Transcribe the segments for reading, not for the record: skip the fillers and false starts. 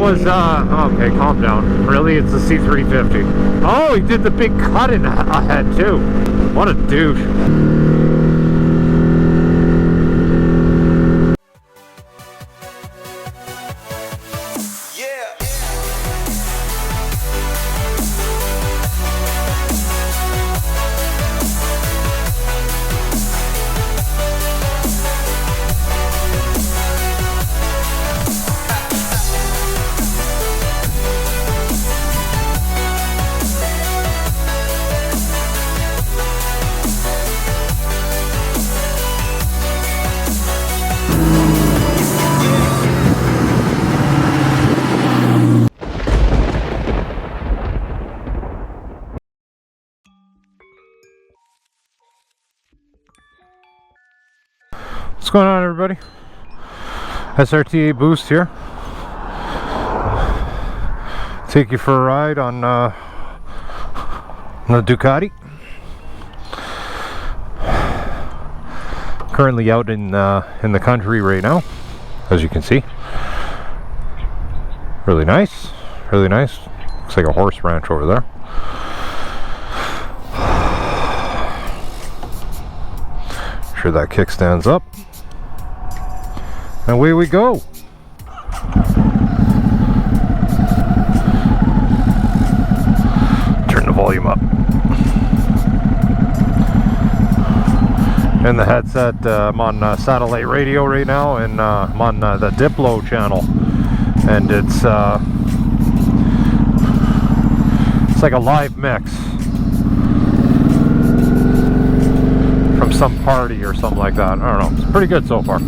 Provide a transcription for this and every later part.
was, okay, calm down. Really, it's the C350. Oh, he did the big cut in ahead, too. What a douche. What's going on, everybody? SRTA Boost here. Take you for a ride on the Ducati. Currently out in the country right now, as you can see. Really nice, really nice. Looks like a horse ranch over there. Sure that kickstand's up. And away we go. Turn the volume up. In the headset, I'm on satellite radio right now, and I'm on the Diplo channel, and it's like a live mix from some party or something like that. I don't know. It's pretty good so far.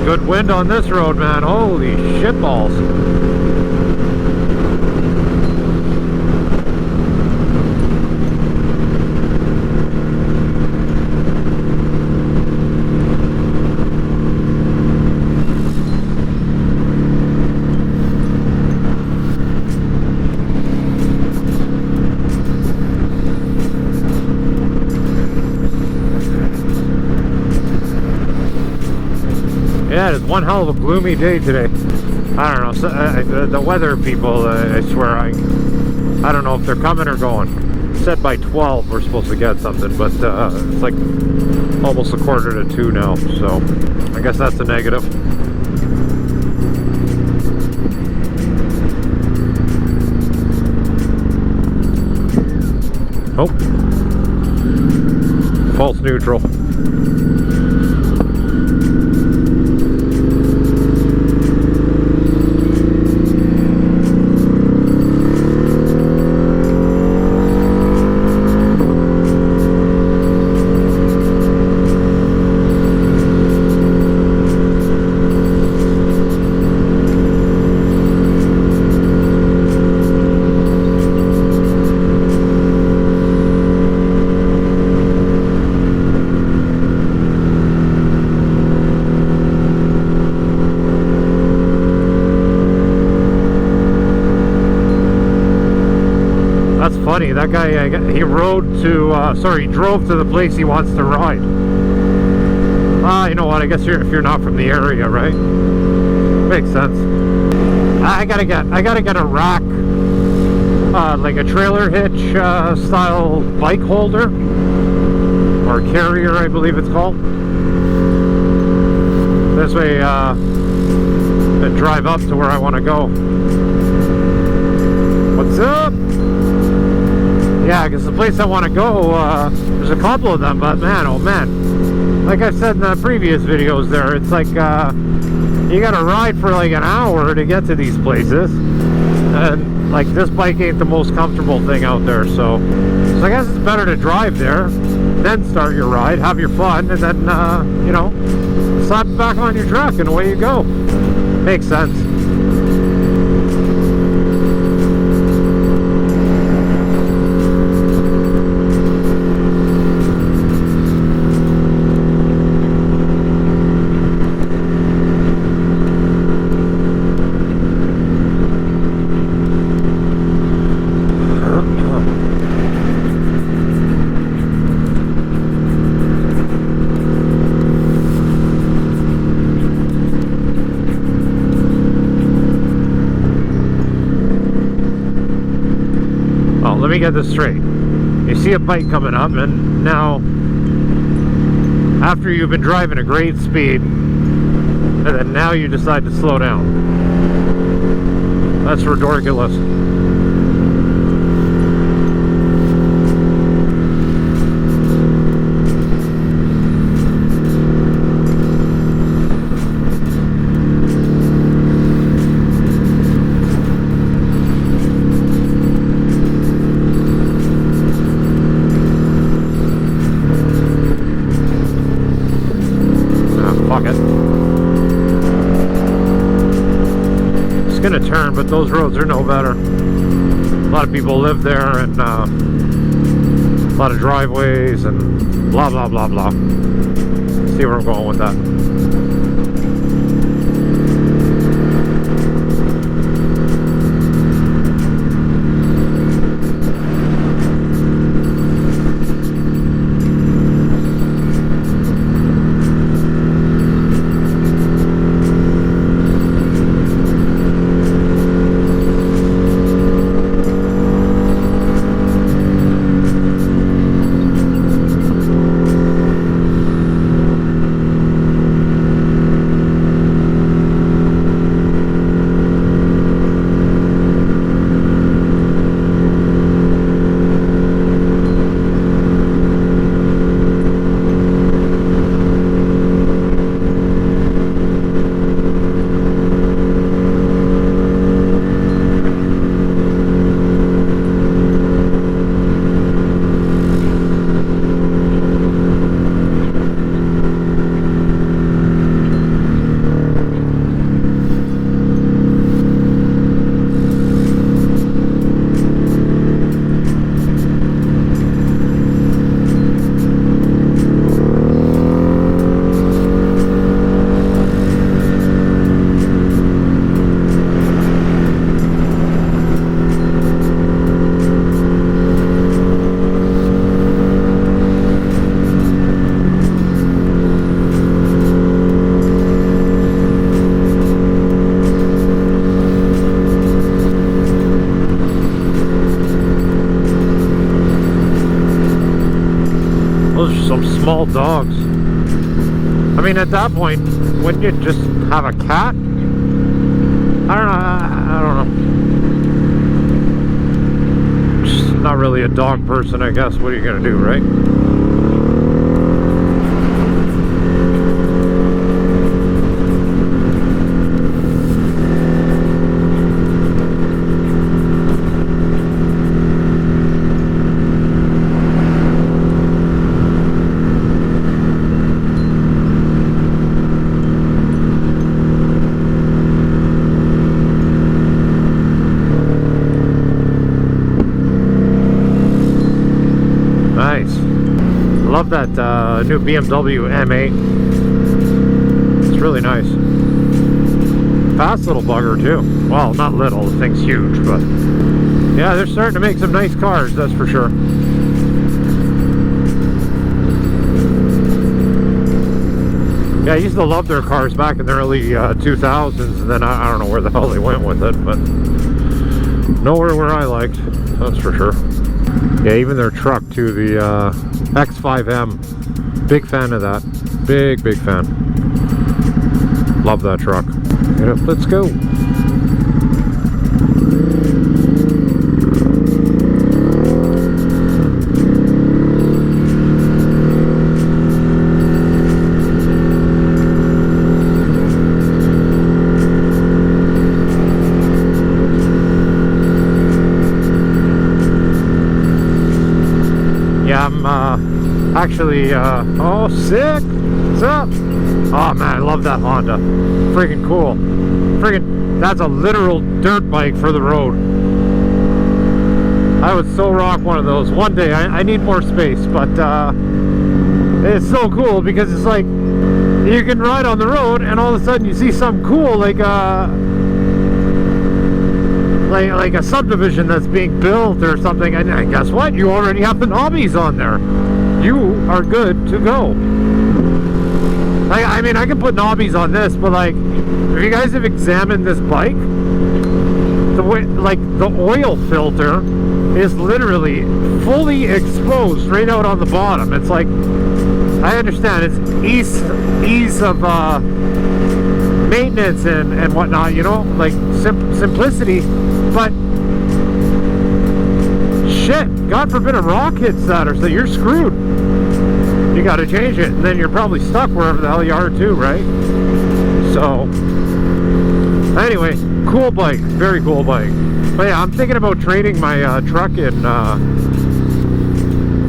Good wind on this road, man. Holy shitballs. Yeah, it's one hell of a gloomy day today. I don't know, so, the weather people, I swear, I don't know if they're coming or going. Said by 12 we're supposed to get something, but it's like almost 1:45 now, so I guess that's a negative. Oh, false neutral. That's funny. That guy, he drove to the place he wants to ride. You know what? I guess if you're not from the area, right? Makes sense. I gotta get a rack, like a trailer hitch style bike holder or carrier, I believe it's called. This way, I drive up to where I want to go. What's up? Yeah, because the place I want to go, there's a couple of them, but man, oh man, like I've said in the previous videos there, it's like, you gotta ride for like an hour to get to these places, and like this bike ain't the most comfortable thing out there, so I guess it's better to drive there, then start your ride, have your fun, and then, you know, slap it back on your truck, and away you go. Makes sense. me get this straight. You see a bike coming up, and now, after you've been driving a great speed, and then now you decide to slow down. That's ridiculous. Gonna turn, but those roads are no better. A lot of people live there, and a lot of driveways and blah blah blah blah. See where I'm going with that. Small dogs. I mean, at that point, wouldn't you just have a cat? I don't know. Just not really a dog person, I guess. What are you gonna do, right? Love that new BMW M8. It's really nice. Fast little bugger too. Well, not little, the thing's huge, but yeah, they're starting to make some nice cars, that's for sure. Yeah, I used to love their cars back in the early 2000s, and then I don't know where the hell they went with it, but nowhere where I liked, that's for sure. Yeah, even their truck too, the X5M. Big fan of that. Big fan. Love that truck. Yep, let's go. Yeah, I'm actually, oh, sick! What's up? Oh man, I love that Honda. Freaking cool. Freaking, that's a literal dirt bike for the road. I would so rock one of those. One day, I need more space, but it's so cool because it's like, you can ride on the road and all of a sudden you see something cool like a subdivision that's being built or something, and guess what? You already have the knobbies on there. You are good to go. I mean, I can put knobbies on this, but like, if you guys have examined this bike, the way, like the oil filter is literally fully exposed right out on the bottom. It's like, I understand it's ease of maintenance and whatnot, you know, like simplicity, but shit, God forbid a rock hits that or so, you're screwed. You got to change it, and then you're probably stuck wherever the hell you are too, right? So anyway, cool bike, very cool bike. But yeah, I'm thinking about trading my truck in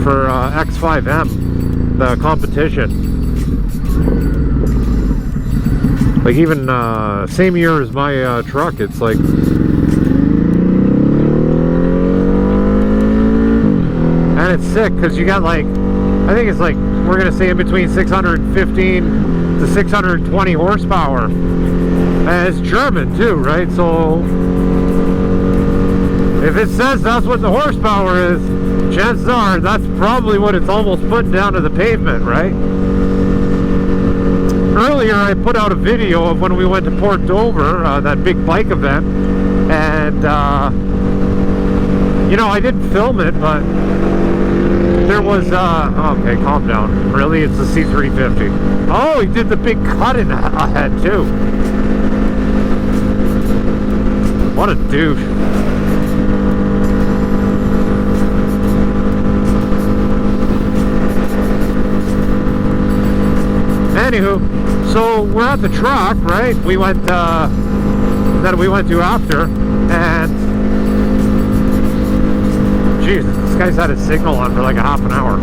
for X5M, the competition. Like even same year as my truck, it's like, and it's sick because you got like, I think it's like, we're gonna say in between 615 to 620 horsepower. And it's German too, right? So if it says that's what the horsepower is, chances are that's probably what it's almost putting down to the pavement, right? Earlier I put out a video of when we went to Port Dover, that big bike event, and you know, I didn't film it, but there was okay, calm down. Really, it's the C350. Oh, he did the big cut in ahead too. What a douche. Anywho, so we're at the truck, right? We went that we went to after, and Jesus, this guy's had his signal on for like a half an hour.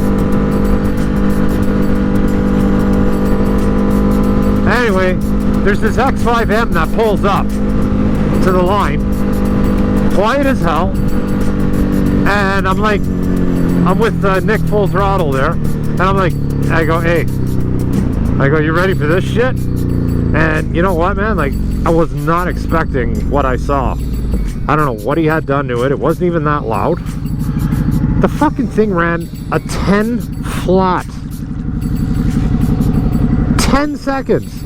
Anyway, there's this X5M that pulls up to the line, quiet as hell, and I'm like, I'm with Nick Full Throttle there, and I'm like, I go, hey, I go, you ready for this shit? And you know what, man, like, I was not expecting what I saw. I don't know what he had done to it. It wasn't even that loud. The fucking thing ran a 10 flat. 10 seconds.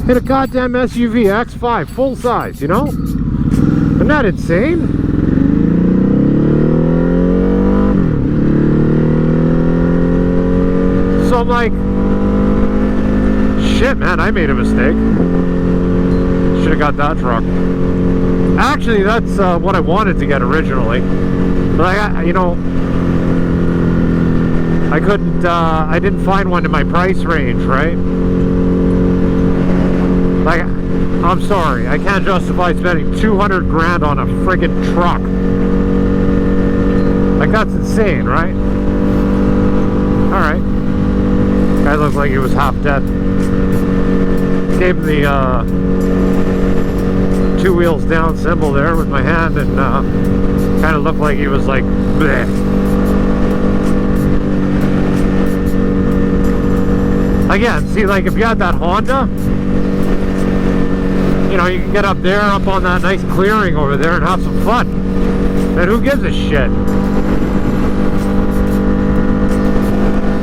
In a goddamn SUV X5, full size, you know? Isn't that insane? So I'm like, shit, man, I made a mistake. Should have got that truck. Actually, that's what I wanted to get originally. But you know, I couldn't, I didn't find one in my price range, right? Like, I'm sorry, I can't justify spending 200 grand on a friggin' truck. Like, that's insane, right? Alright. Guy looked like he was half dead. Gave him the, 2 wheels down symbol there with my hand, and, kind of looked like he was like, bleh. Again, see, like, if you had that Honda, you know, you can get up there, up on that nice clearing over there and have some fun. And who gives a shit?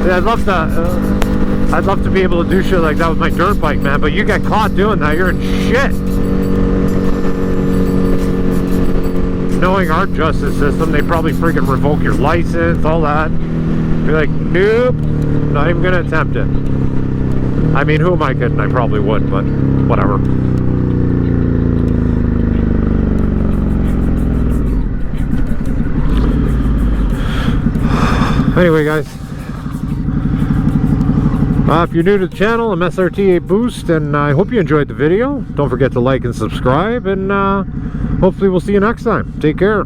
See, I'd love to be able to do shit like that with my dirt bike, man, but you get caught doing that, you're in shit. Knowing our justice system, they probably freaking revoke your license, all that. You're like, nope, not even gonna attempt it. I mean, who am I kidding? I probably would, but whatever. Anyway, guys, if you're new to the channel, I'm SRT8 Boost, and I hope you enjoyed the video. Don't forget to like and subscribe, and hopefully we'll see you next time. Take care.